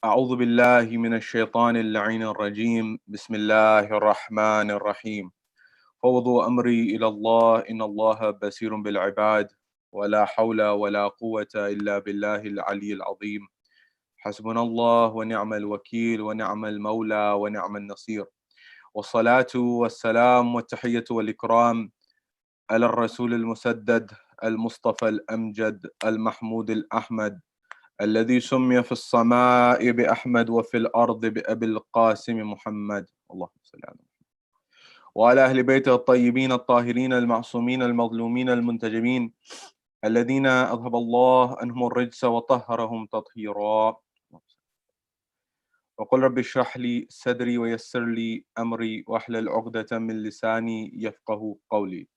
أعوذ بالله من الشيطان اللعين الرجيم بسم الله الرحمن الرحيم فوضوا أمري إلى الله إن الله بصير بالعباد ولا حول ولا قوة إلا بالله العلي العظيم حسبنا الله ونعم الوكيل ونعم المولى ونعم النصير والصلاة والسلام والتحية والإكرام على الرسول المسدد المصطفى الأمجد المحمود الأحمد الذي سمي في السماء بأحمد وفي الأرض بأبي القاسم محمد اللهم صل على محمد وعلى أهل بيته الطيبين الطاهرين المعصومين المظلومين المنتجبين الذين أذهب الله عنهم الرجس وطهرهم تطهيرا وقل رب اشرح لي صدري ويسر لي أمري واحلل عقدة من لساني يفقه قولي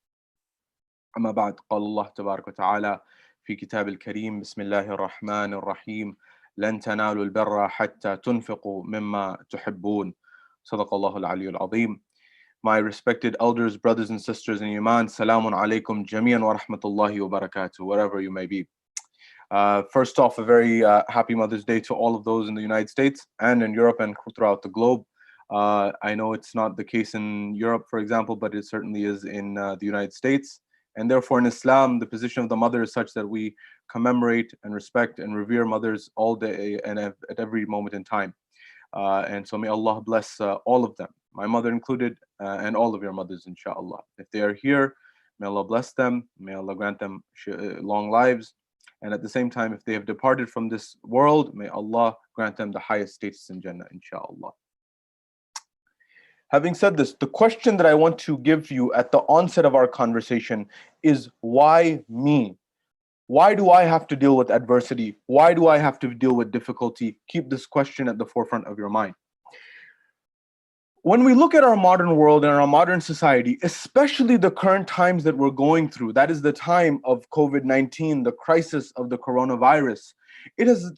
أما بعد قال الله تبارك وتعالى في كتاب الكريم بسم الله الرحمن الرحيم لن تنالوا البر حتى تنفقوا مما تحبون صدق الله العلي العظيم. My respected elders, brothers and sisters in Iman, salamun alaikum jami'an wa rahmatullahi wa barakatuh, wherever you may be. First off, a very happy Mother's Day to all of those in the United States and in Europe and throughout the globe. I know it's not the case in Europe, for example, but it certainly is in the United States. And therefore, in Islam, the position of the mother is such that we commemorate and respect and revere mothers all day and at every moment in time. And so may Allah bless all of them, my mother included, and all of your mothers, inshallah. If they are here, may Allah bless them, may Allah grant them long lives. And at the same time, if they have departed from this world, may Allah grant them the highest status in Jannah, inshallah. Having said this, the question that I want to give you at the onset of our conversation is why me? Why do I have to deal with adversity? Why do I have to deal with difficulty? Keep this question at the forefront of your mind. When we look at our modern world and our modern society, especially the current times that we're going through, that is the time of COVID-19, the crisis of the coronavirus, it has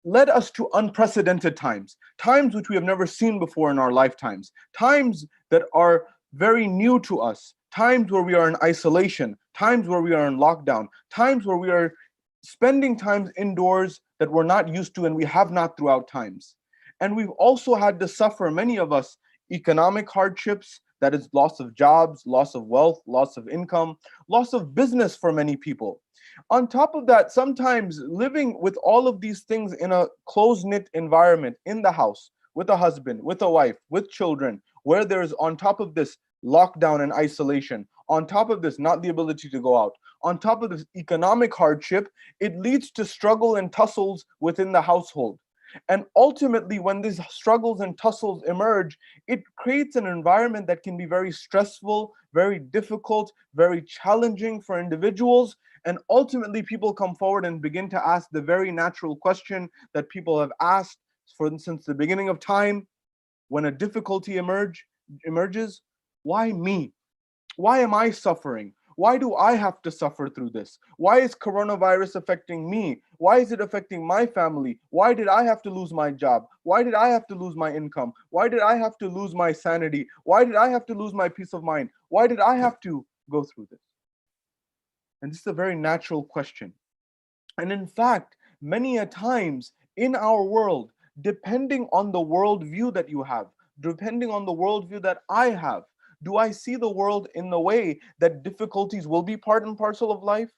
led us to unprecedented times, times which we have never seen before in our lifetimes, times that are very new to us, times where we are in isolation, times where we are in lockdown, times where we are spending times indoors that we're not used to and we have not throughout times. And we've also had to suffer, many of us, economic hardships, that is loss of jobs, loss of wealth, loss of income, loss of business for many people. On top of that, sometimes living with all of these things in a close-knit environment, in the house, with a husband, with a wife, with children, where there's on top of this lockdown and isolation, on top of this not the ability to go out, on top of this economic hardship, it leads to struggle and tussles within the household. And ultimately, when these struggles and tussles emerge, it creates an environment that can be very stressful, very difficult, very challenging for individuals. And ultimately, people come forward and begin to ask the very natural question that people have asked since the beginning of time. When a difficulty emerges, why me? Why am I suffering? Why do I have to suffer through this? Why is coronavirus affecting me? Why is it affecting my family? Why did I have to lose my job? Why did I have to lose my income? Why did I have to lose my sanity? Why did I have to lose my peace of mind? Why did I have to go through this? And this is a very natural question. And in fact, many a times in our world, depending on the worldview that you have, depending on the worldview that I have, do I see the world in the way that difficulties will be part and parcel of life?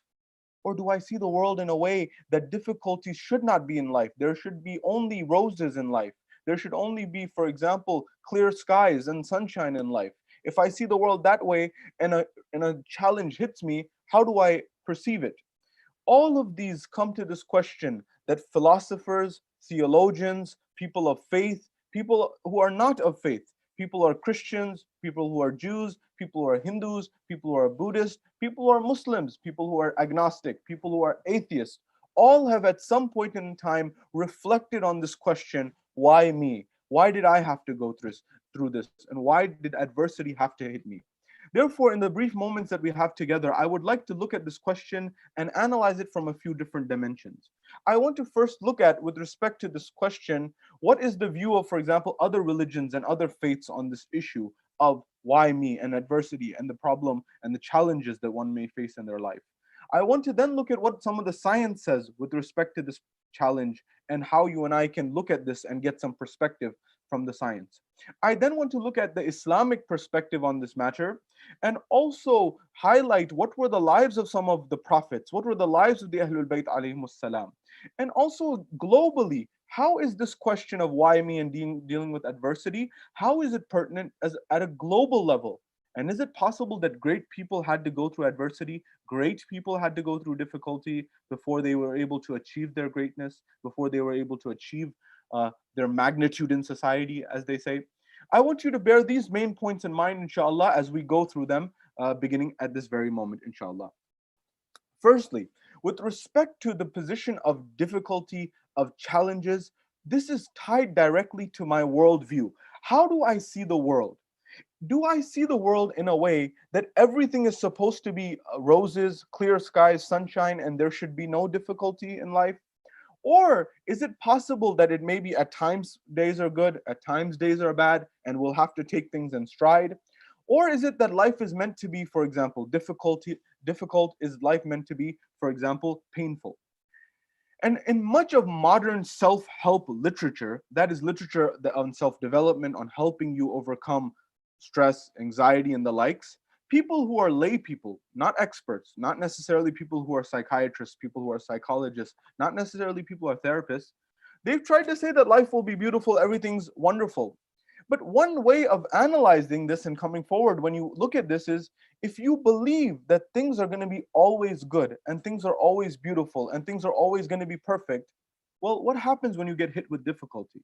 Or do I see the world in a way that difficulties should not be in life? There should be only roses in life. There should only be, for example, clear skies and sunshine in life. If I see the world that way and a challenge hits me, how do I perceive it? All of these come to this question that philosophers, theologians, people of faith, people who are not of faith, people who are Christians, people who are Jews, people who are Hindus, people who are Buddhists, people who are Muslims, people who are agnostic, people who are atheists, all have at some point in time reflected on this question, why me? Why did I have to go through this? And why did adversity have to hit me? Therefore, in the brief moments that we have together, I would like to look at this question and analyze it from a few different dimensions. I want to first look at, with respect to this question, what is the view of, for example, other religions and other faiths on this issue of why me and adversity and the problem and the challenges that one may face in their life. I want to then look at what some of the science says with respect to this challenge, and how you and I can look at this and get some perspective from the science. I then want to look at the Islamic perspective on this matter and also highlight what were the lives of some of the prophets, what were the lives of the Ahlul Bayt alayhimus salam, and also globally, how is this question of why me and dealing with adversity, how is it pertinent as at a global level? And is it possible that great people had to go through adversity? Great people had to go through difficulty before they were able to achieve their greatness, before they were able to achieve their magnitude in society, as they say. I want you to bear these main points in mind, inshallah, as we go through them, beginning at this very moment, inshallah. Firstly, with respect to the position of difficulty, of challenges, this is tied directly to my worldview. How do I see the world? Do I see the world in a way that everything is supposed to be roses, clear skies, sunshine, and there should be no difficulty in life? Or is it possible that it may be at times days are good, at times days are bad, and we'll have to take things in stride? Or is it that life is meant to be, for example, difficult is life meant to be, for example, painful? And in much of modern self-help literature, that is literature on self-development, on helping you overcome stress, anxiety, and the likes, people who are lay people, not experts, not necessarily people who are psychiatrists, people who are psychologists, not necessarily people who are therapists, they've tried to say that life will be beautiful, everything's wonderful. But one way of analyzing this and coming forward when you look at this is, if you believe that things are going to be always good and things are always beautiful and things are always going to be perfect, well, what happens when you get hit with difficulty?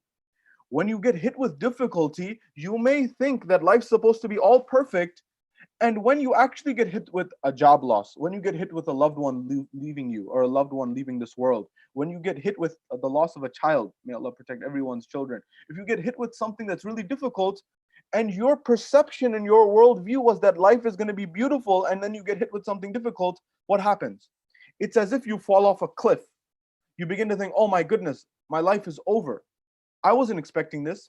When you get hit with difficulty, you may think that life's supposed to be all perfect. And when you actually get hit with a job loss, when you get hit with a loved one leaving you or a loved one leaving this world, when you get hit with the loss of a child, may Allah protect everyone's children. If you get hit with something that's really difficult and your perception and your worldview was that life is going to be beautiful, and then you get hit with something difficult, what happens? It's as if you fall off a cliff. You begin to think, oh my goodness, my life is over. I wasn't expecting this.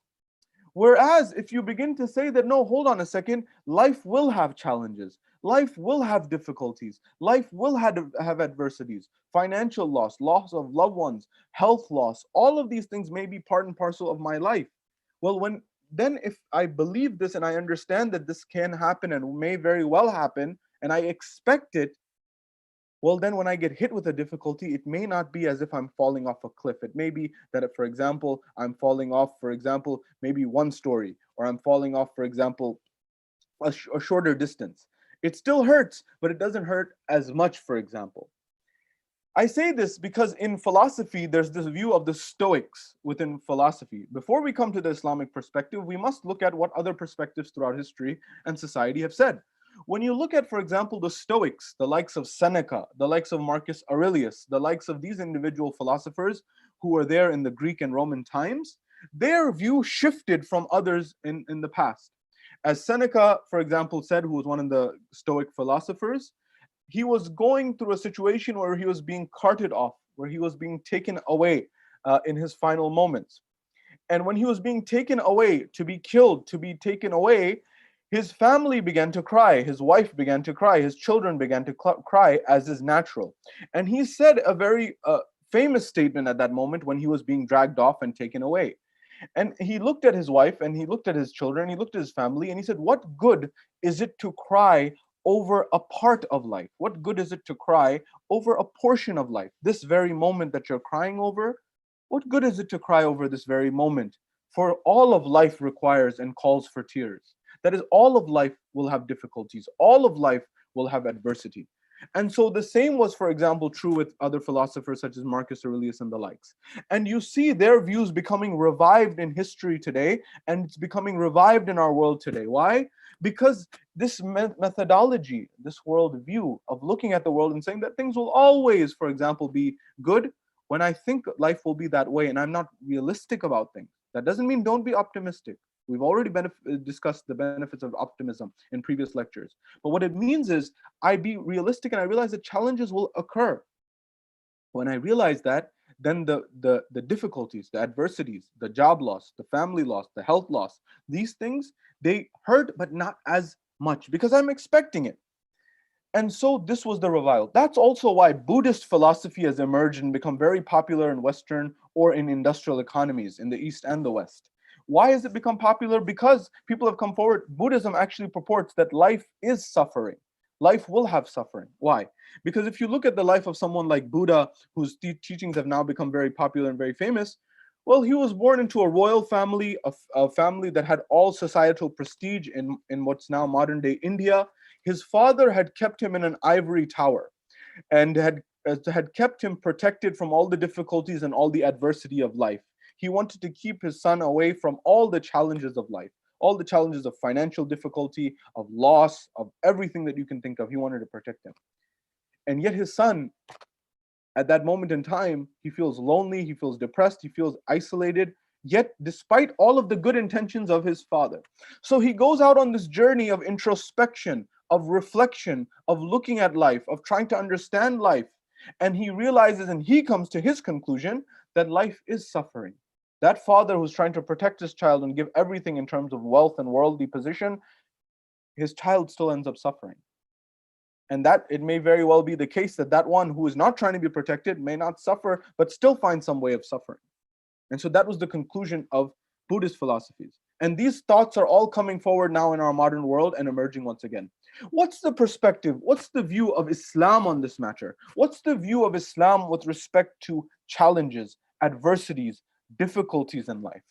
Whereas if you begin to say that, no, hold on a second, life will have challenges, life will have difficulties, life will have adversities, financial loss, loss of loved ones, health loss, all of these things may be part and parcel of my life. Well, then if I believe this and I understand that this can happen and may very well happen, and I expect it, well, then when I get hit with a difficulty, it may not be as if I'm falling off a cliff. It may be that, for example, I'm falling off, for example, maybe one story, or I'm falling off, for example, a shorter distance. It still hurts, but it doesn't hurt as much, for example. I say this because in philosophy, there's this view of the Stoics within philosophy. Before we come to the Islamic perspective, we must look at what other perspectives throughout history and society have said. When you look at, for example, the Stoics, the likes of Seneca, the likes of Marcus Aurelius, the likes of these individual philosophers who were there in the Greek and Roman times, their view shifted from others in the past. As Seneca, for example, said, who was one of the Stoic philosophers, he was going through a situation where he was being carted off, where he was being taken away in his final moments. And when he was being taken away to be killed, to be taken away, his family began to cry, his wife began to cry, his children began to cry, as is natural. And he said a very famous statement at that moment when he was being dragged off and taken away. And he looked at his wife and he looked at his children, he looked at his family, and he said, what good is it to cry over a part of life? What good is it to cry over a portion of life? This very moment that you're crying over, what good is it to cry over this very moment? For all of life requires and calls for tears. That is, all of life will have difficulties. All of life will have adversity. And so the same was, for example, true with other philosophers such as Marcus Aurelius and the likes. And you see their views becoming revived in history today, and it's becoming revived in our world today. Why? Because this methodology, this worldview of looking at the world and saying that things will always, for example, be good, when I think life will be that way and I'm not realistic about things, that doesn't mean don't be optimistic. We've already discussed the benefits of optimism in previous lectures. But what it means is I be realistic and I realize that challenges will occur. When I realize that, then the difficulties, the adversities, the job loss, the family loss, the health loss, these things, they hurt, but not as much because I'm expecting it. And so this was the revival. That's also why Buddhist philosophy has emerged and become very popular in Western or in industrial economies in the East and the West. Why has it become popular? Because people have come forward. Buddhism actually purports that life is suffering. Life will have suffering. Why? Because if you look at the life of someone like Buddha, whose teachings have now become very popular and very famous, well, he was born into a royal family, a family that had all societal prestige in what's now modern day India. His father had kept him in an ivory tower and had kept him protected from all the difficulties and all the adversity of life. He wanted to keep his son away from all the challenges of life, all the challenges of financial difficulty, of loss, of everything that you can think of. He wanted to protect him. And yet his son, at that moment in time, he feels lonely, he feels depressed, he feels isolated, yet despite all of the good intentions of his father. So he goes out on this journey of introspection, of reflection, of looking at life, of trying to understand life. And he realizes and he comes to his conclusion that life is suffering. That father who's trying to protect his child and give everything in terms of wealth and worldly position, his child still ends up suffering. And that it may very well be the case that that one who is not trying to be protected may not suffer, but still find some way of suffering. And so that was the conclusion of Buddhist philosophies. And these thoughts are all coming forward now in our modern world and emerging once again. What's the perspective? What's the view of Islam on this matter? What's the view of Islam with respect to challenges, adversities, difficulties in life?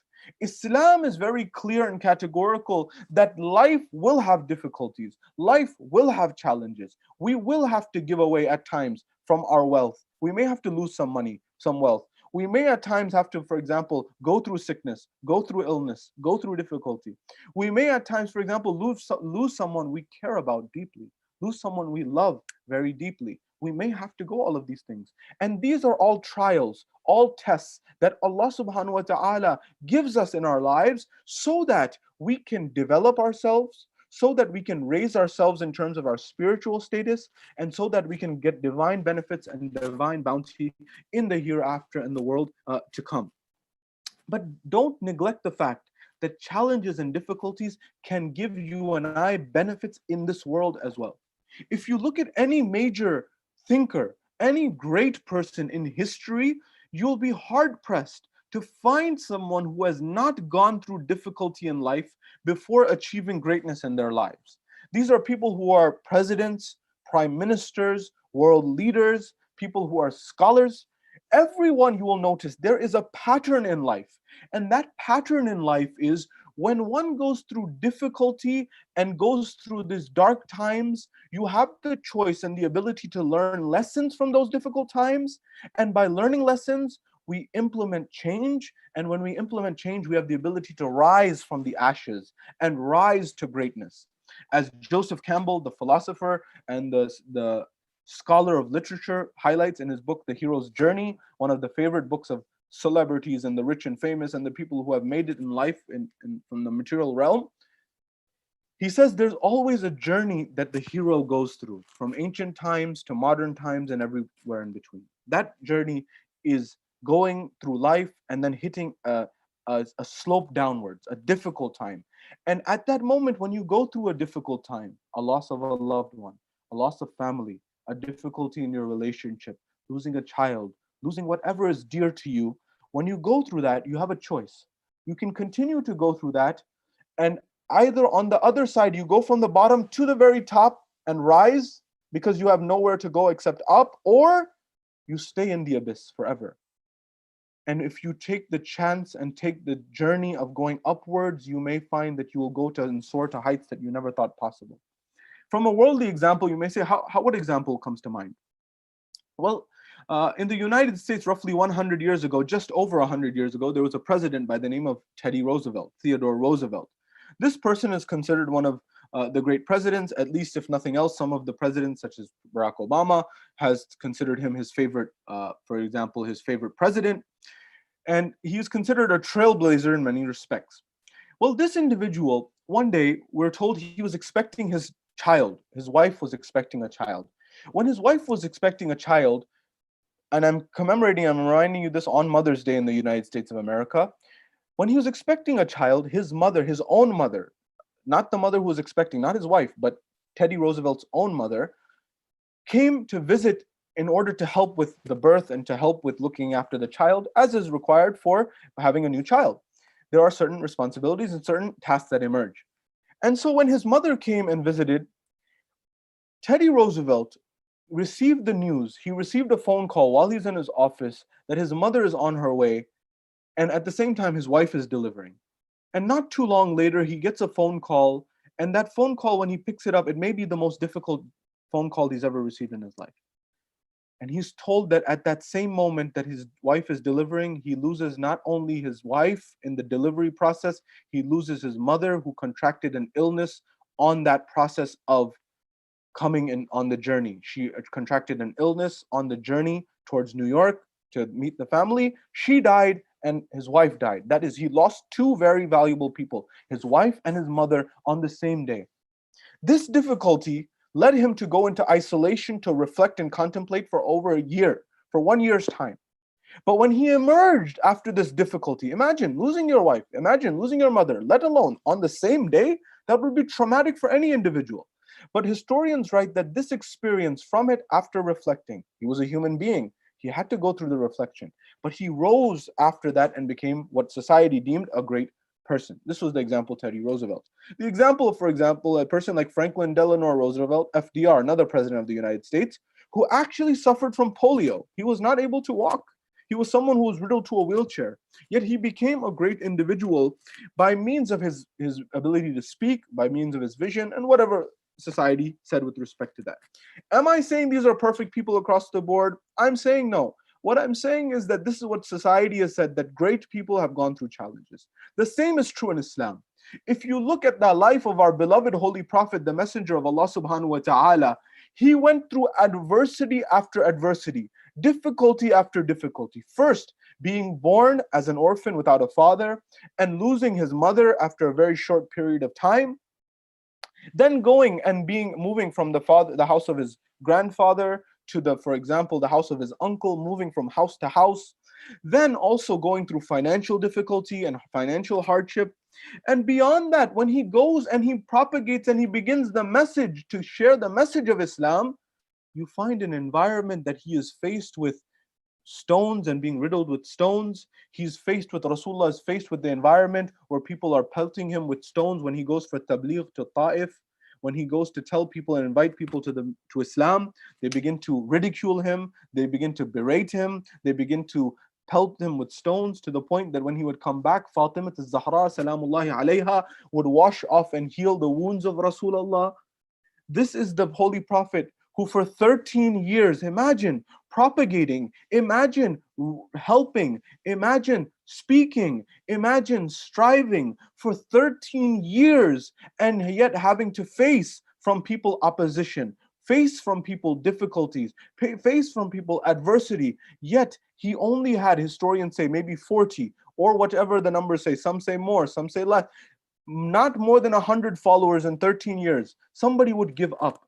Islam is very clear and categorical that life will have difficulties, life will have challenges. We will have to give away at times from our wealth. We may have to lose some money, some wealth. We may at times have to, for example, go through sickness, go through illness, go through difficulty. We may at times, for example, lose someone we care about deeply, lose someone we love very deeply. We may have to go all of these things. And these are all trials, all tests that Allah subhanahu wa ta'ala gives us in our lives so that we can develop ourselves, so that we can raise ourselves in terms of our spiritual status, and so that we can get divine benefits and divine bounty in the hereafter and the world to come. But don't neglect the fact that challenges and difficulties can give you and I benefits in this world as well. If you look at any major thinker, any great person in history, you'll be hard pressed to find someone who has not gone through difficulty in life before achieving greatness in their lives. These are people who are presidents, prime ministers, world leaders, people who are scholars. Everyone, you will notice there is a pattern in life. And that pattern in life is when one goes through difficulty and goes through these dark times, you have the choice and the ability to learn lessons from those difficult times. And by learning lessons, we implement change. And when we implement change, we have the ability to rise from the ashes and rise to greatness. As Joseph Campbell, the philosopher and the scholar of literature, highlights in his book, The Hero's Journey, one of the favorite books of celebrities and the rich and famous and the people who have made it in life from the material realm. He says there's always a journey that the hero goes through from ancient times to modern times and everywhere in between. That journey is going through life and then hitting a slope downwards, a difficult time. And at that moment, when you go through a difficult time, a loss of a loved one, a loss of family, a difficulty in your relationship, losing a child, losing whatever is dear to you, when you go through that, you have a choice. You can continue to go through that, and either on the other side, you go from the bottom to the very top and rise because you have nowhere to go except up, or you stay in the abyss forever. And if you take the chance and take the journey of going upwards, you may find that you will go to and soar to heights that you never thought possible. From a worldly example, you may say, what example comes to mind? Well, in the United States, roughly 100 years ago, just over 100 years ago, there was a president by the name of Theodore Roosevelt. This person is considered one of the great presidents, at least if nothing else. Some of the presidents, such as Barack Obama, has considered him his favorite, for example, his favorite president. And he is considered a trailblazer in many respects. Well, this individual, one day, we're told he was expecting his child. His wife was expecting a child. When his wife was expecting a child, and I'm reminding you this on Mother's Day in the United States of America, when he was expecting a child, his mother, his own mother, not the mother who was expecting, not his wife, but Teddy Roosevelt's own mother, came to visit in order to help with the birth and to help with looking after the child, as is required for having a new child. There are certain responsibilities and certain tasks that emerge. And so when his mother came and visited, Teddy Roosevelt received the news. He received a phone call while he's in his office that his mother is on her way, and at the same time, his wife is delivering. And not too long later, he gets a phone call, and that phone call, when he picks it up, it may be the most difficult phone call he's ever received in his life. And he's told that at that same moment that his wife is delivering, he loses not only his wife in the delivery process, he loses his mother who contracted an illness on that process of coming in on the journey. She contracted an illness on the journey towards New York to meet the family. She died and his wife died. That is, he lost two very valuable people, his wife and his mother, on the same day. This difficulty led him to go into isolation to reflect and contemplate for over a year, for 1 year's time. But when he emerged after this difficulty, imagine losing your wife, imagine losing your mother, let alone on the same day, that would be traumatic for any individual. But historians write that this experience from it, after reflecting, he was a human being. He had to go through the reflection. But he rose after that and became what society deemed a great person. This was the example Teddy Roosevelt. The example, for example, a person like Franklin Delano Roosevelt, FDR, another president of the United States, who actually suffered from polio. He was not able to walk. He was someone who was riddled to a wheelchair. Yet he became a great individual by means of his ability to speak, by means of his vision, and whatever society said with respect to that. Am I saying these are perfect people across the board? I'm saying no. What I'm saying is that this is what society has said, that great people have gone through challenges. The same is true in Islam. If you look at the life of our beloved Holy Prophet, the Messenger of Allah subhanahu wa ta'ala, he went through adversity after adversity, difficulty after difficulty. First, being born as an orphan without a father and losing his mother after a very short period of time, then going and moving from the house of his grandfather to for example, the house of his uncle, moving from house to house, then also going through financial difficulty and financial hardship. And beyond that, when he goes and he propagates and he begins the message to share the message of Islam, you find an environment that he is faced with stones and being riddled with stones. Rasulullah is faced with the environment where people are pelting him with stones when he goes for tabligh to Ta'if. When he goes to tell people and invite people to Islam, they begin to ridicule him, they begin to berate him, they begin to pelt him with stones, to the point that when he would come back, Fatima al-Zahra salamullahi alayha would wash off and heal the wounds of Rasulullah. This is the Holy Prophet who for 13 years, imagine propagating, imagine helping, imagine speaking, imagine striving for 13 years, and yet having to face from people opposition, face from people difficulties, face from people adversity. Yet he only had, historians say, maybe 40 or whatever the numbers say. Some say more, some say less. Not more than 100 followers in 13 years. Somebody would give up.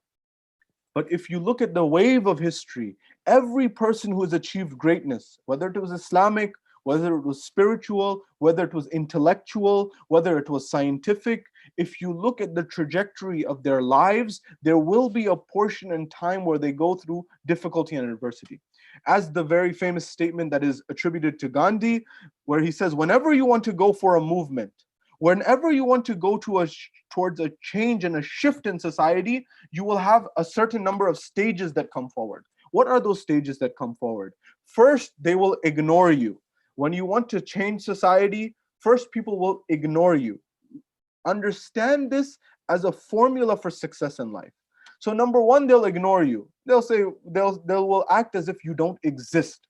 But if you look at the wave of history, every person who has achieved greatness, whether it was Islamic, whether it was spiritual, whether it was intellectual, whether it was scientific, if you look at the trajectory of their lives, there will be a portion in time where they go through difficulty and adversity. As the very famous statement that is attributed to Gandhi, where he says, whenever you want to go for a movement, whenever you want to go towards a change and a shift in society, you will have a certain number of stages that come forward. What are those stages that come forward? First, they will ignore you. When you want to change society, first people will ignore you. Understand this as a formula for success in life. So number one, they'll ignore you. They'll say, they will act as if you don't exist.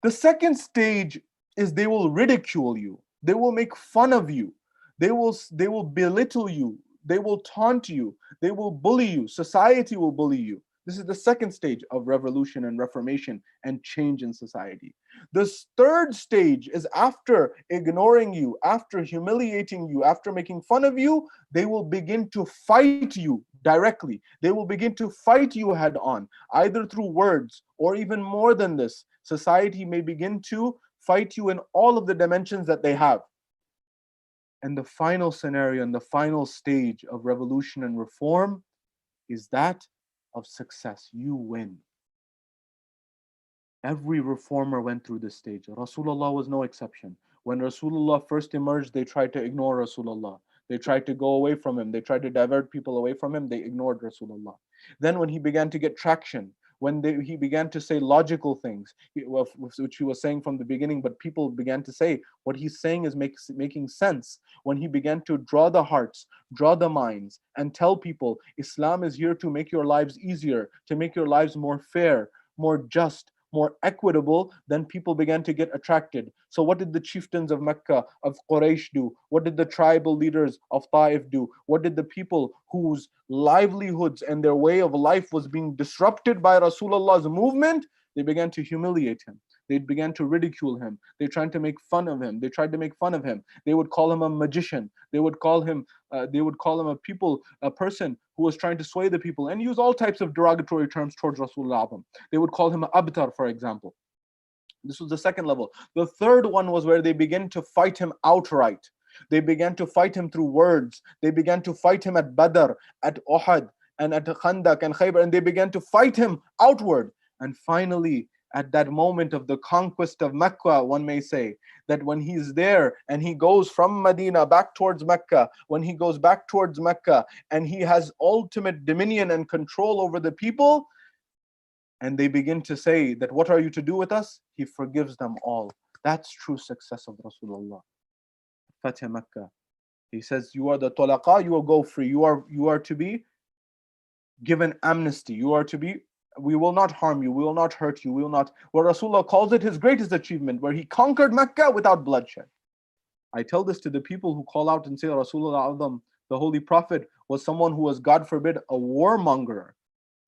The second stage is they will ridicule you. They will make fun of you. They will belittle you. They will taunt you. They will bully you. Society will bully you. This is the second stage of revolution and reformation and change in society. The third stage is after ignoring you, after humiliating you, after making fun of you, they will begin to fight you directly. They will begin to fight you head on, either through words or even more than this. Society may begin to fight you in all of the dimensions that they have. And the final scenario and the final stage of revolution and reform is that of success. You win. Every reformer went through this stage. Rasulullah was no exception. When Rasulullah first emerged, they tried to ignore Rasulullah. They tried to go away from him. They tried to divert people away from him. They ignored Rasulullah. Then, when he began to get traction, when he began to say logical things, which he was saying from the beginning, but people began to say what he's saying is making sense. When he began to draw the hearts, draw the minds, and tell people Islam is here to make your lives easier, to make your lives more fair, more just, more equitable, then people began to get attracted. So what did the chieftains of Mecca, of Quraysh do? What did the tribal leaders of Ta'if do? What did the people whose livelihoods and their way of life was being disrupted by Rasulullah's movement? They began to humiliate him. They began to ridicule him. They tried to make fun of him. They tried to make fun of him. They would call him a magician. They would call him a person who was trying to sway the people, and use all types of derogatory terms towards Rasulullah. They would call him abtar, for example. This was the second level. The third one was where they began to fight him outright. They began to fight him through words. They began to fight him at Badr, at Uhud, and at Khandaq and Khaybar, and they began to fight him outward. And finally, at that moment of the conquest of Mecca, one may say, that when he's there and he goes from Medina back towards Mecca, when he goes back towards Mecca and he has ultimate dominion and control over the people, and they begin to say that, what are you to do with us? He forgives them all. That's true success of Rasulullah. Fatih Mecca. He says, you are the tulaqa, you will go free. You are to be given amnesty. You are to be, we will not harm you, we will not hurt you, we will not. Where Rasulullah calls it his greatest achievement, where he conquered Mecca without bloodshed. I tell this to the people who call out and say Rasulullah Azam, the Holy Prophet, was someone who was, God forbid, a warmonger.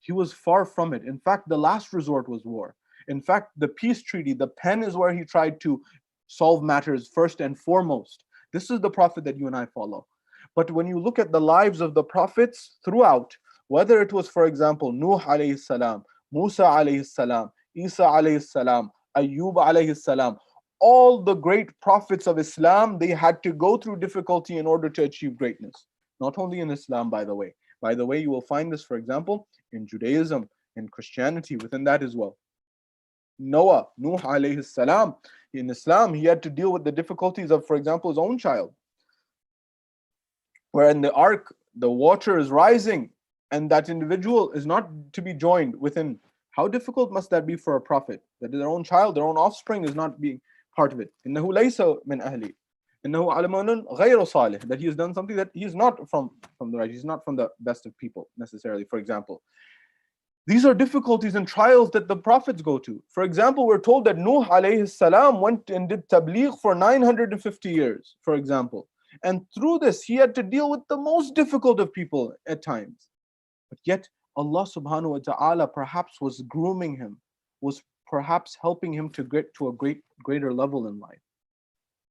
He was far from it. In fact, the last resort was war. In fact, the peace treaty, the pen, is where he tried to solve matters first and foremost. This is the Prophet that you and I follow. But when you look at the lives of the prophets throughout, whether it was, for example, Nuh alayhi salam, Musa alayhi salam, Isa alayhi salam, Ayyub alayhi salam, all the great prophets of Islam, they had to go through difficulty in order to achieve greatness. Not only in Islam, by the way. By the way, you will find this, for example, in Judaism, in Christianity, within that as well. Noah, Nuh alayhi salam, in Islam, he had to deal with the difficulties of, for example, his own child. Where in the ark, the water is rising, and that individual is not to be joined within. How difficult must that be for a prophet? That their own child, their own offspring is not being part of it. إِنَّهُ لَيْسَ مِنْ أَهْلِ إِنَّهُ عَلَمٌ غَيْرُ صَالِحٍ. That he has done something that he is not from the right. He's not from the best of people, necessarily, for example. These are difficulties and trials that the prophets go to. For example, we're told that Nuh alayhi salam went and did tabligh for 950 years, for example. And through this, he had to deal with the most difficult of people at times. But yet, Allah subhanahu wa ta'ala perhaps was grooming him, was perhaps helping him to get to a greater level in life.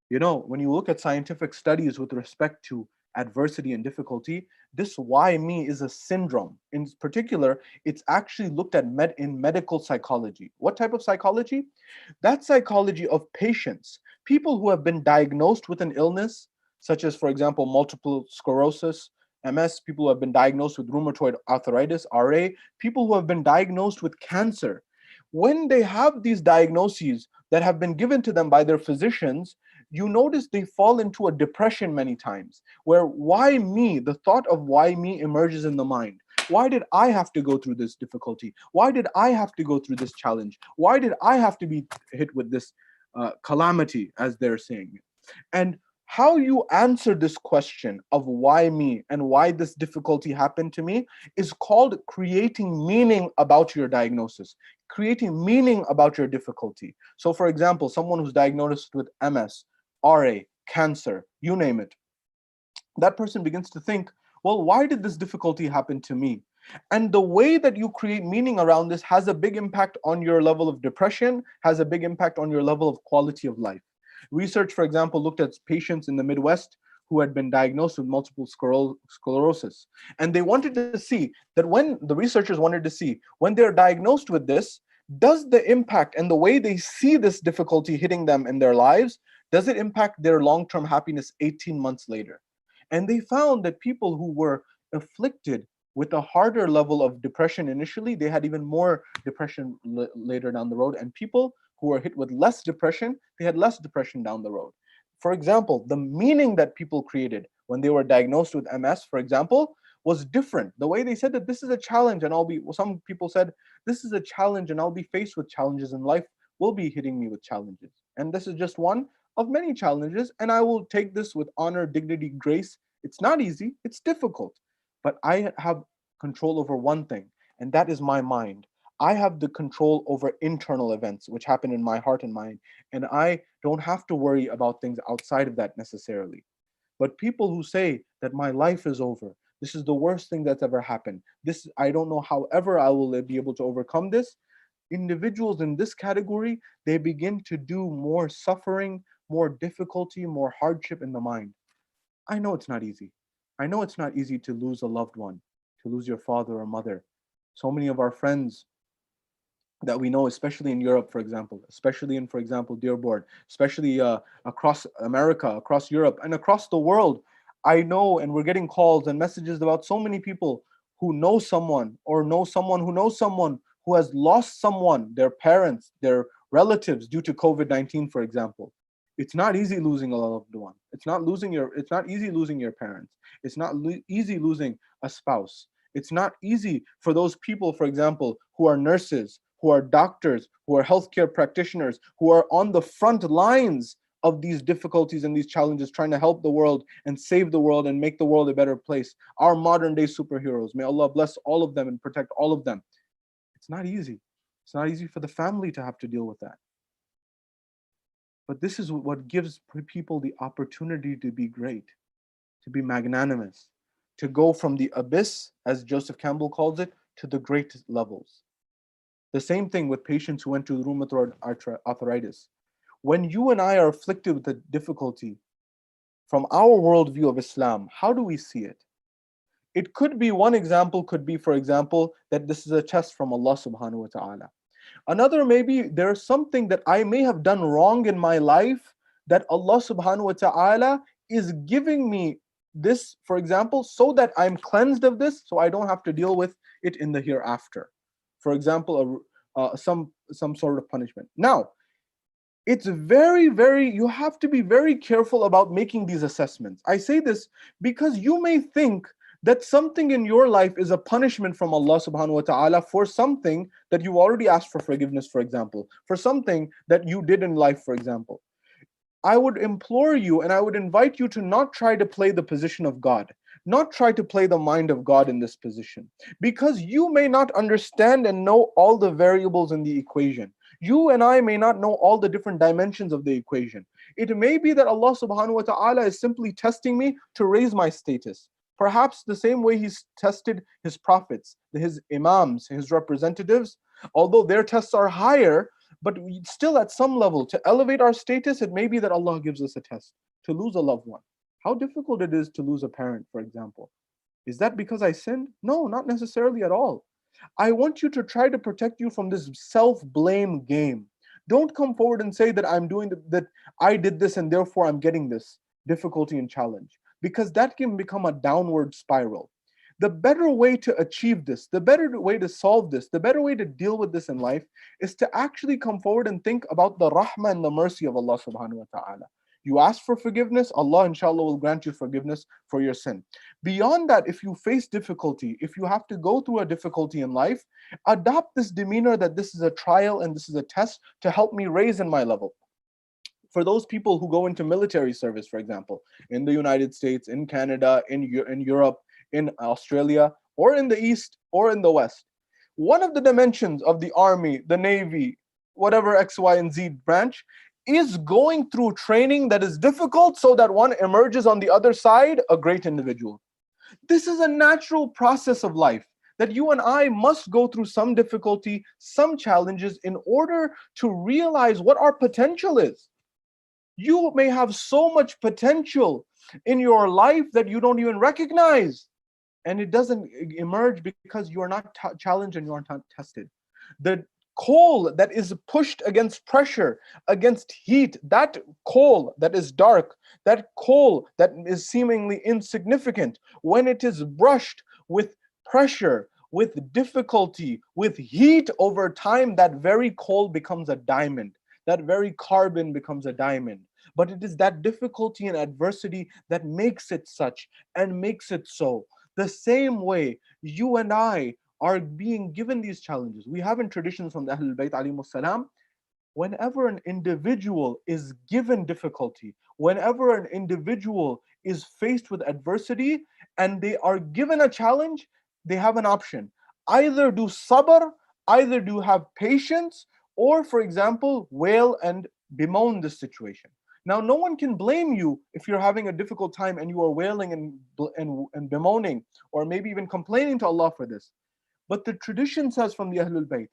You know, when you look at scientific studies with respect to adversity and difficulty, this why me is a syndrome. In particular, it's actually looked at in medical psychology. What type of psychology? That psychology of patients, people who have been diagnosed with an illness, such as, for example, multiple sclerosis, MS, people who have been diagnosed with rheumatoid arthritis, RA, people who have been diagnosed with cancer. When they have these diagnoses that have been given to them by their physicians, you notice they fall into a depression many times, where why me, the thought of why me emerges in the mind. Why did I have to go through this difficulty? Why did I have to go through this challenge? Why did I have to be hit with this calamity, as they're saying? And how you answer this question of why me and why this difficulty happened to me is called creating meaning about your diagnosis, creating meaning about your difficulty. So, for example, someone who's diagnosed with MS, RA, cancer, you name it, that person begins to think, well, why did this difficulty happen to me? And the way that you create meaning around this has a big impact on your level of depression, has a big impact on your level of quality of life. Research, for example, looked at patients in the Midwest who had been diagnosed with multiple sclerosis. And they wanted to see that when the researchers wanted to see when they're diagnosed with this, does the impact and the way they see this difficulty hitting them in their lives, does it impact their long-term happiness 18 months later? And they found that people who were afflicted With a harder level of depression initially, they had even more depression later down the road. And people who were hit with less depression, they had less depression down the road. For example, the meaning that people created when they were diagnosed with MS, for example, was different. The way they said that this is a challenge, and some people said, this is a challenge, and I'll be faced with challenges in life, will be hitting me with challenges. And this is just one of many challenges, and I will take this with honor, dignity, grace. It's not easy, it's difficult, but I have control over one thing, and that is my mind. I have the control over internal events which happen in my heart and mind, and I don't have to worry about things outside of that necessarily. But people who say that my life is over, this is the worst thing that's ever happened, this, I don't know however I will be able to overcome this, individuals in this category, they begin to do more suffering, more difficulty, more hardship in the mind. I know it's not easy. I know it's not easy to lose a loved one, to lose your father or mother. So many of our friends that we know, especially in Europe, for example, especially in, for example, Dearborn, especially across America, across Europe, and across the world. I know, and we're getting calls and messages about so many people who know someone or know someone who knows someone who has lost someone, their parents, their relatives, due to COVID-19, for example. It's not easy losing a loved one. It's not easy losing your parents. It's not easy losing a spouse. It's not easy for those people, for example, who are nurses, who are doctors, who are healthcare practitioners, who are on the front lines of these difficulties and these challenges, trying to help the world and save the world and make the world a better place. Our modern day superheroes, may Allah bless all of them and protect all of them. It's not easy. It's not easy for the family to have to deal with that. But this is what gives people the opportunity to be great, to be magnanimous, to go from the abyss, as Joseph Campbell calls it, to the great levels. The same thing with patients who went to rheumatoid arthritis. When you and I are afflicted with a difficulty, from our worldview of Islam, how do we see it? It could be, one example could be, for example, that this is a test from Allah subhanahu wa ta'ala. Another, maybe there's something that I may have done wrong in my life that Allah subhanahu wa ta'ala is giving me this, for example, so that I'm cleansed of this, so I don't have to deal with it in the hereafter. For example, some sort of punishment. Now, it's very, you have to be very careful about making these assessments. I say this because you may think that something in your life is a punishment from Allah subhanahu wa ta'ala for something that you already asked for forgiveness, for example, for something that you did in life, for example. I would implore you and I would invite you to not try to play the position of God, not try to play the mind of God in this position, because you may not understand and know all the variables in the equation. You and I may not know all the different dimensions of the equation. It may be that Allah subhanahu wa ta'ala is simply testing me to raise my status. Perhaps the same way He's tested His prophets, His imams, His representatives, although their tests are higher, but still at some level, to elevate our status, it may be that Allah gives us a test to lose a loved one. How difficult it is to lose a parent, for example. Is that because I sinned? No, not necessarily at all. I want you to try to protect you from this self-blame game. Don't come forward and say that that I did this and therefore I'm getting this difficulty and challenge, because that can become a downward spiral. The better way to achieve this, the better way to solve this, the better way to deal with this in life is to actually come forward and think about the rahmah and the mercy of Allah subhanahu wa ta'ala. You ask for forgiveness, Allah inshallah will grant you forgiveness for your sin. Beyond that, if you face difficulty, if you have to go through a difficulty in life, adopt this demeanor that this is a trial and this is a test to help me raise in my level. For those people who go into military service, for example, in the United States, in Canada, in Europe, in Australia, or in the East, or in the West, one of the dimensions of the Army, the Navy, whatever X, Y, and Z branch, is going through training that is difficult so that one emerges on the other side a great individual. This is a natural process of life that you and I must go through some difficulty, some challenges in order to realize what our potential is. You may have so much potential in your life that you don't even recognize, and it doesn't emerge because you are not challenged and you are not tested. The coal that is pushed against pressure, against heat, that coal that is dark, that coal that is seemingly insignificant, when it is brushed with pressure, with difficulty, with heat over time, that very coal becomes a diamond. That very carbon becomes a diamond. But it is that difficulty and adversity that makes it such and makes it so. The same way you and I are being given these challenges. We have in traditions from the Ahlul Bayt alayhimus salam, whenever an individual is given difficulty, whenever an individual is faced with adversity and they are given a challenge, they have an option. Either do sabr, either do have patience, or, for example, wail and bemoan the situation. Now, no one can blame you if you're having a difficult time and you are wailing and bemoaning, or maybe even complaining to Allah for this. But the tradition says from the Ahlul Bayt,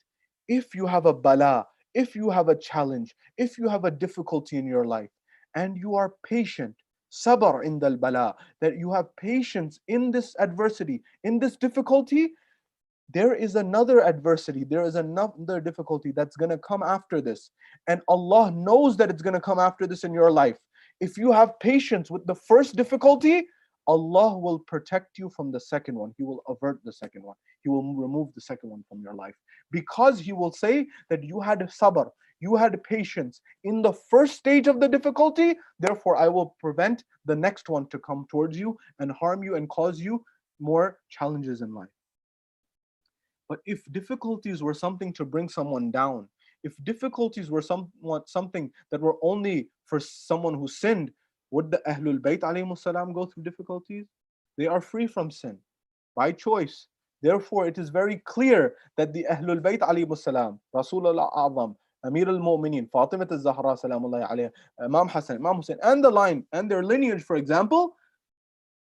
if you have a bala, if you have a challenge, if you have a difficulty in your life, and you are patient, sabr in the bala, that you have patience in this adversity, in this difficulty, there is another adversity, there is another difficulty that's going to come after this. And Allah knows that it's going to come after this in your life. If you have patience with the first difficulty, Allah will protect you from the second one. He will avert the second one. He will remove the second one from your life. Because He will say that you had sabr, you had patience in the first stage of the difficulty, therefore I will prevent the next one to come towards you and harm you and cause you more challenges in life. But if difficulties were something to bring someone down, if difficulties were something that were only for someone who sinned, would the Ahlul Bayt alayhimus salam go through difficulties? They are free from sin by choice. Therefore, it is very clear that the Ahlul Bayt alayhimus salam, Rasulullah A'zam, Amir al-Mu'mineen, Fatimah al-Zahra salamullahi alayha, Imam Hassan, Imam Hussein, and the line and their lineage, for example,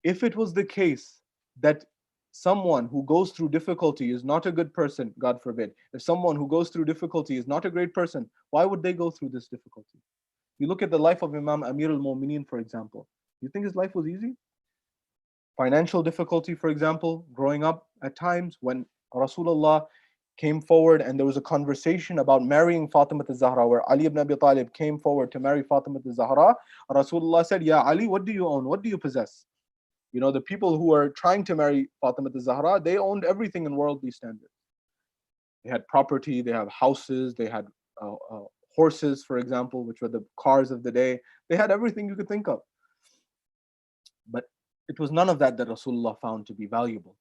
if it was the case that someone who goes through difficulty is not a good person, God forbid, if someone who goes through difficulty is not a great person, why would they go through this difficulty? You look at the life of Imam Amir al-Mu'mineen, for example. You think his life was easy? Financial difficulty, for example, growing up at times when Rasulullah came forward and there was a conversation about marrying Fatimah al-Zahra, where Ali ibn Abi Talib came forward to marry Fatimah al-Zahra. Rasulullah said, Ya Ali, what do you own? What do you possess? You know, the people who are trying to marry Fatimah al-Zahra, they owned everything in worldly standards. They had property, they have houses, they had horses, for example, which were the cars of the day. They had everything you could think of. But it was none of that that Rasulullah found to be valuable.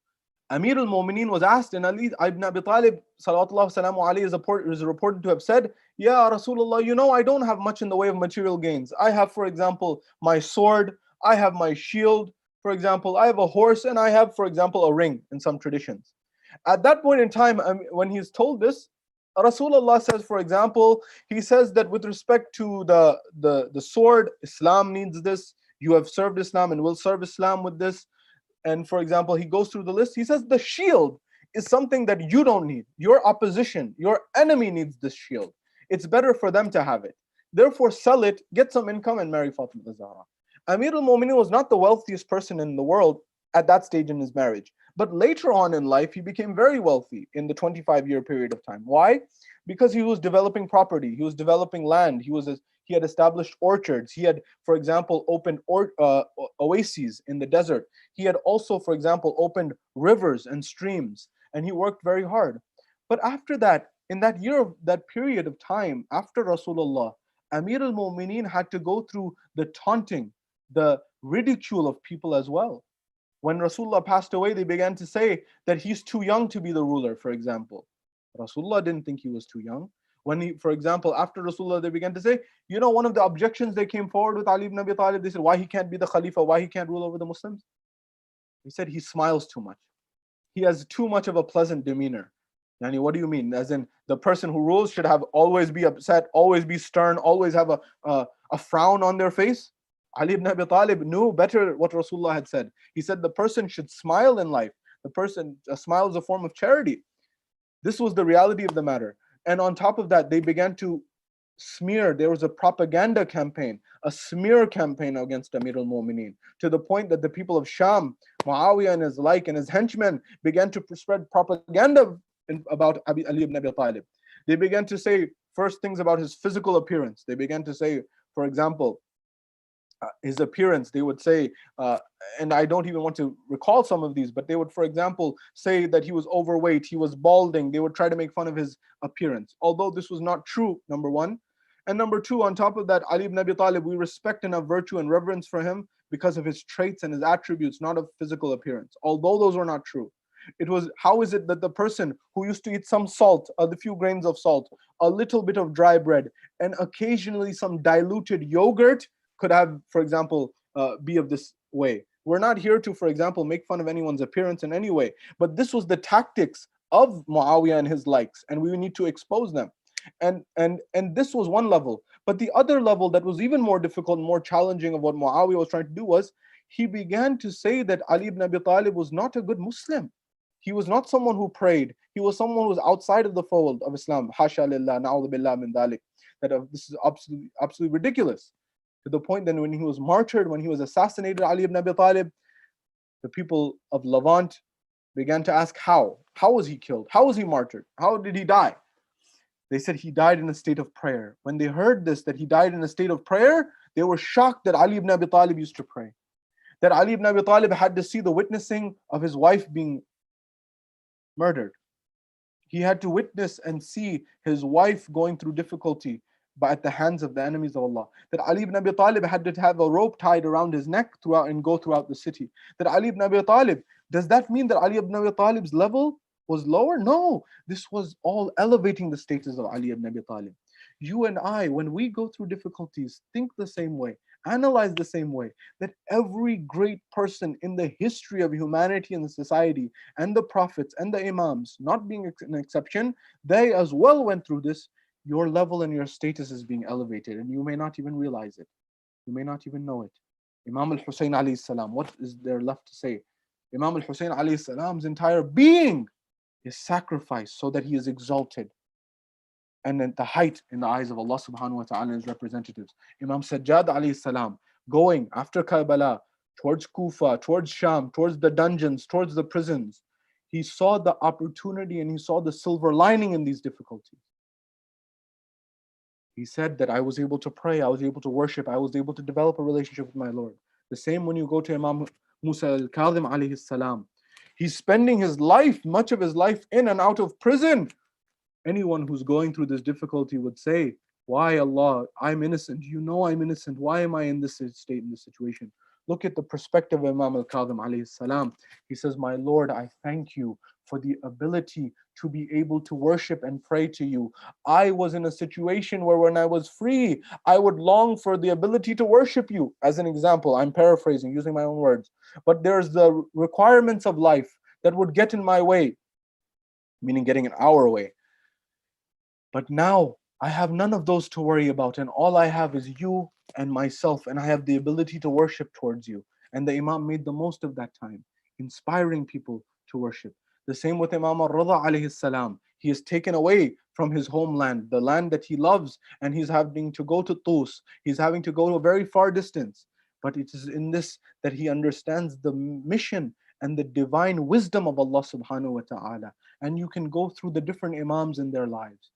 Amir al-Mu'mineen was asked, and Ali ibn Abi Talib salawatullah salamu alayhi is reported to have said, Ya Rasulullah, you know, I don't have much in the way of material gains. I have, for example, my sword, I have my shield, for example, I have a horse, and I have, for example, a ring in some traditions. At that point in time, when he's told this, Rasulullah says, for example, he says that with respect to the sword, Islam needs this. You have served Islam and will serve Islam with this. And for example, he goes through the list. He says the shield is something that you don't need. Your opposition, your enemy needs this shield. It's better for them to have it. Therefore, sell it, get some income, and marry Fatima al-Zahra. Amir al-Mu'mineen was not the wealthiest person in the world at that stage in his marriage. But later on in life, he became very wealthy in the 25-year period of time. Why? Because he was developing property, he was developing land, he had established orchards, he had, for example, opened oases in the desert. He had also, for example, opened rivers and streams, and he worked very hard. But after that, in that period of time, after Rasulullah, Amir al-Mu'mineen had to go through the taunting, the ridicule of people as well. When Rasulullah passed away, they began to say that he's too young to be the ruler, for example. Rasulullah didn't think he was too young. For example, after Rasulullah, they began to say, you know, one of the objections they came forward with Ali ibn Abi Talib, they said, why he can't be the Khalifa, why he can't rule over the Muslims? He said, he smiles too much. He has too much of a pleasant demeanor. Yani, what do you mean? As in, the person who rules should always be upset, always be stern, always have a frown on their face? Ali ibn Abi Talib knew better what Rasulullah had said. He said the person should smile in life. A smile is a form of charity. This was the reality of the matter. And on top of that, they began to smear. There was a propaganda campaign, a smear campaign against Amir al-Mu'mineen, to the point that the people of Sham, Muawiyah and his henchmen, began to spread propaganda about Ali ibn Abi Talib. They began to say first things about his physical appearance. They began to say, for example, his appearance, they would say, and I don't even want to recall some of these, but they would, for example, say that he was overweight, he was balding. They would try to make fun of his appearance, although this was not true, number one. And number two, on top of that, Ali ibn Abi Talib, we respect and have virtue and reverence for him because of his traits and his attributes, not of physical appearance, although those were not true. It was, how is it that the person who used to eat some salt, a few grains of salt, a little bit of dry bread, and occasionally some diluted yogurt could have, for example, be of this way? We're not here to, for example, make fun of anyone's appearance in any way, but this was the tactics of Muawiyah and his likes, and we need to expose them. And this was one level. But the other level that was even more difficult and more challenging of what Muawiyah was trying to do was, he began to say that Ali ibn Abi Talib was not a good Muslim. He was not someone who prayed. He was someone who was outside of the fold of Islam. Hasha lillah, na'udhu billah min dhalik. That this is absolutely ridiculous. To the point that when he was martyred, when he was assassinated, Ali ibn Abi Talib, the people of Levant began to ask how. How was he killed? How was he martyred? How did he die? They said he died in a state of prayer. When they heard this, that he died in a state of prayer, they were shocked that Ali ibn Abi Talib used to pray. That Ali ibn Abi Talib had to see the witnessing of his wife being murdered. He had to witness and see his wife going through difficulty at the hands of the enemies of Allah. That Ali ibn Abi Talib had to have a rope tied around his neck throughout and go throughout the city. That Ali ibn Abi Talib, does that mean that Ali ibn Abi Talib's level was lower? No, this was all elevating the status of Ali ibn Abi Talib. You and I, when we go through difficulties, think the same way, analyze the same way, that every great person in the history of humanity and the society, and the prophets and the imams, not being an exception, they as well went through this. Your level and your status is being elevated, and you may not even realize it. You may not even know it. Imam al-Hussein alayhi salam, what is there left to say? Imam al-Hussein alayhi salam's entire being is sacrificed so that he is exalted and at the height in the eyes of Allah subhanahu wa ta'ala and his representatives. Imam Sajjad alayhi salam, going after Karbala, towards Kufa, towards Sham, towards the dungeons, towards the prisons, he saw the opportunity and he saw the silver lining in these difficulties. He said that I was able to pray, I was able to worship, I was able to develop a relationship with my Lord. The same when you go to Imam Musa al-Kadhim alayhi salam. He's spending his life, much of his life, in and out of prison. Anyone who's going through this difficulty would say, why Allah, I'm innocent. You know I'm innocent. Why am I in this state, in this situation? Look at the perspective of Imam al-Kadhim alayhi salam. He says, my Lord, I thank you for the ability to be able to worship and pray to you. I was in a situation where when I was free, I would long for the ability to worship you. As an example, I'm paraphrasing, using my own words. But there's the requirements of life that would get in my way, meaning getting in our way. But now I have none of those to worry about, and all I have is you and myself, and I have the ability to worship towards you. And the Imam made the most of that time, inspiring people to worship. The same with Imam al-Rida alayhi salam. He is taken away from his homeland, the land that he loves, and he's having to go to Tus. He's having to go to a very far distance. But it is in this that he understands the mission and the divine wisdom of Allah subhanahu wa ta'ala. And you can go through the different Imams in their lives.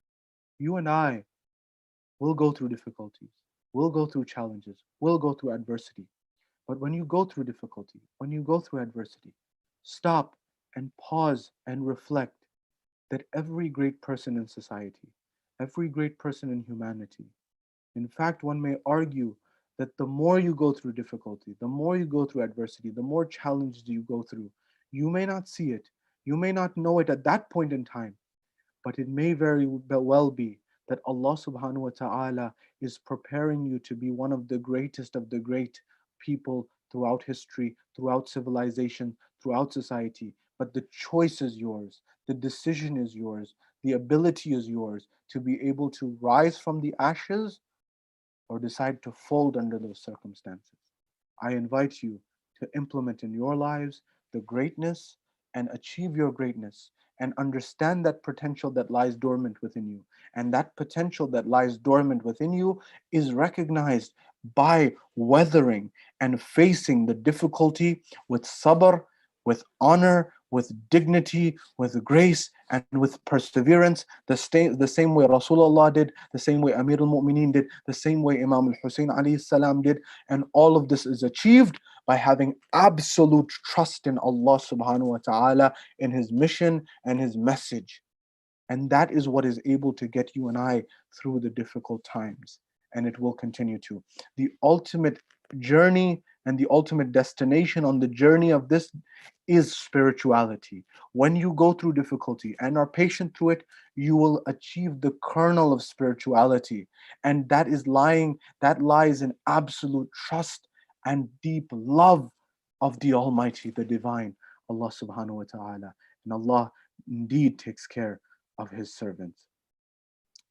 You and I will go through difficulties, we'll go through challenges, we'll go through adversity. But when you go through difficulty, when you go through adversity, stop and pause and reflect that every great person in society, every great person in humanity, in fact, one may argue that the more you go through difficulty, the more you go through adversity, the more challenges you go through, you may not see it, you may not know it at that point in time, but it may very well be that Allah subhanahu wa ta'ala is preparing you to be one of the greatest of the great people throughout history, throughout civilization, throughout society. But the choice is yours, the decision is yours, the ability is yours to be able to rise from the ashes or decide to fold under those circumstances. I invite you to implement in your lives the greatness and achieve your greatness and understand that potential that lies dormant within you. And that potential that lies dormant within you is recognized by weathering and facing the difficulty with sabr, with honor, with dignity, with grace, and with perseverance, the same way Rasulullah did, the same way Amir al-Mu'mineen did, the same way Imam al-Hussein alayhi salam did. And all of this is achieved by having absolute trust in Allah subhanahu wa ta'ala, in His mission and His message. And that is what is able to get you and I through the difficult times. And it will continue to. The ultimate journey and the ultimate destination on the journey of this is spirituality. When you go through difficulty and are patient through it, you will achieve the kernel of spirituality. And that lies in absolute trust and deep love of the Almighty, the Divine, Allah subhanahu wa ta'ala. And Allah indeed takes care of His servants.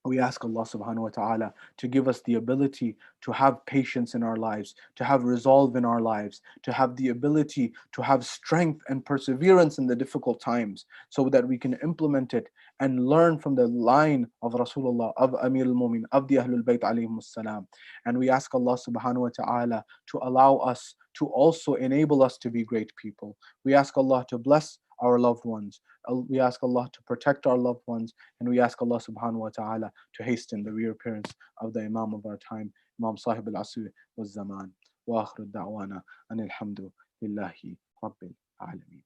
We ask Allah subhanahu wa ta'ala to give us the ability to have patience in our lives, to have resolve in our lives, to have the ability to have strength and perseverance in the difficult times, so that we can implement it and learn from the line of Rasulullah, of Amir al-Mumin, of the Ahlul Bayt alayhim salam. And we ask Allah subhanahu wa ta'ala to allow us, to also enable us to be great people. We ask Allah to bless our loved ones. We ask Allah to protect our loved ones, and we ask Allah subhanahu wa ta'ala to hasten the reappearance of the Imam of our time, Imam Sahib al-Asr wa Zaman. Wa akhiru da'wana anil hamdu lillahi rabbil alameen.